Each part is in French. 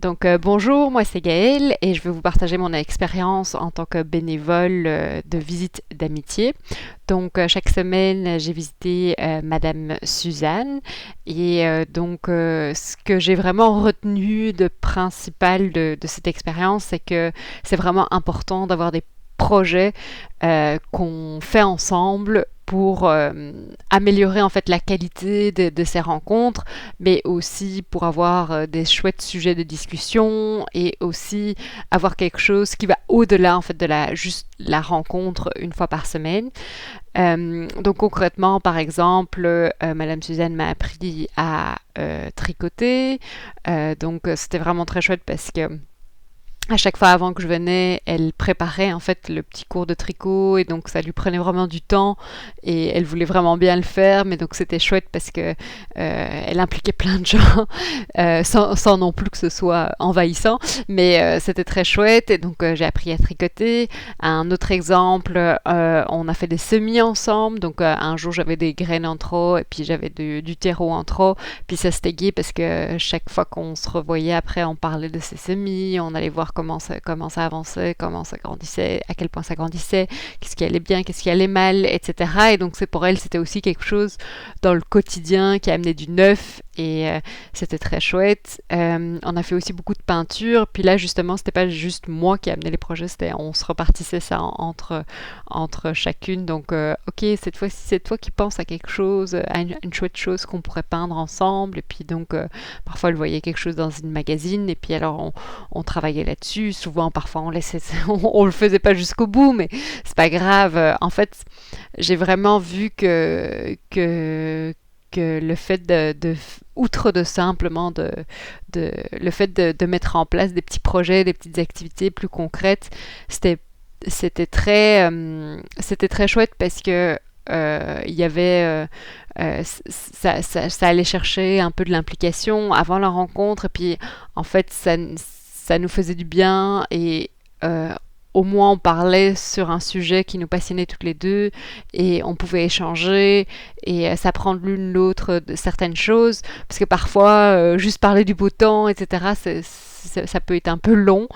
Bonjour, moi c'est Gaëlle et je vais vous partager mon expérience en tant que bénévole de visite d'amitié. Chaque semaine, j'ai visité Madame Suzanne et ce que j'ai vraiment retenu de principal de cette expérience, c'est que c'est vraiment important d'avoir des projets qu'on fait ensemble pour améliorer en fait la qualité de ces rencontres, mais aussi pour avoir des chouettes sujets de discussion et aussi avoir quelque chose qui va au-delà en fait de la juste la rencontre une fois par semaine. Concrètement, par exemple, Madame Suzanne m'a appris à tricoter. C'était vraiment très chouette parce que à chaque fois avant que je venais, elle préparait en fait le petit cours de tricot et donc ça lui prenait vraiment du temps et elle voulait vraiment bien le faire, mais donc c'était chouette parce que elle impliquait plein de gens sans non plus que ce soit envahissant, mais c'était très chouette et j'ai appris à tricoter. Un autre exemple, on a fait des semis ensemble, un jour j'avais des graines en trop et puis j'avais du terreau en trop, puis ça c'était gai parce que chaque fois qu'on se revoyait après on parlait de ces semis, on allait voir comment ça avançait, comment ça grandissait, à quel point ça grandissait, qu'est-ce qui allait bien, qu'est-ce qui allait mal, etc. Et donc c'est pour elle, c'était aussi quelque chose dans le quotidien qui amenait du neuf et c'était très chouette. On a fait aussi beaucoup de peinture, puis là justement c'était pas juste moi qui amenais les projets, c'était on se repartissait ça entre chacune. Ok, cette fois-ci c'est toi qui penses à quelque chose, à une chouette chose qu'on pourrait peindre ensemble, et puis parfois elle voyait quelque chose dans une magazine et puis alors on travaillait là-dessus. Souvent, parfois, on laissait, on le faisait pas jusqu'au bout, mais c'est pas grave. En fait, j'ai vraiment vu que le fait outre de simplement le fait de mettre en place des petits projets, des petites activités plus concrètes, c'était c'était très chouette parce que il y avait ça allait chercher un peu de l'implication avant la rencontre et puis en fait ça nous faisait du bien et au moins on parlait sur un sujet qui nous passionnait toutes les deux et on pouvait échanger et s'apprendre l'une l'autre de certaines choses parce que parfois juste parler du beau temps, etc., ça peut être un peu long.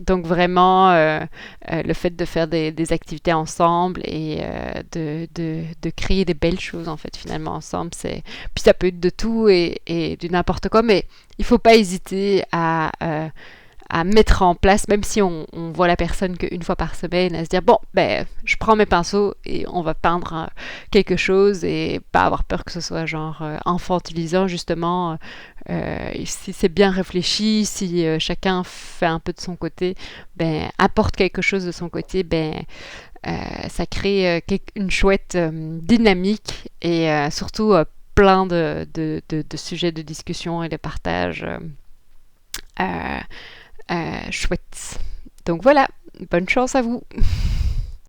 Vraiment le fait de faire des activités ensemble et de créer des belles choses en fait finalement ensemble, puis ça peut être de tout et du n'importe quoi, mais il faut pas hésiter à mettre en place, même si on voit la personne qu'une fois par semaine, à se dire bon, ben, je prends mes pinceaux et on va peindre quelque chose et pas avoir peur que ce soit genre infantilisant, justement. Si c'est bien réfléchi, si chacun fait un peu de son côté, ben, apporte quelque chose de son côté, ben, ça crée une chouette dynamique et surtout plein de sujets de discussion et de partage chouettes. Donc voilà, bonne chance à vous.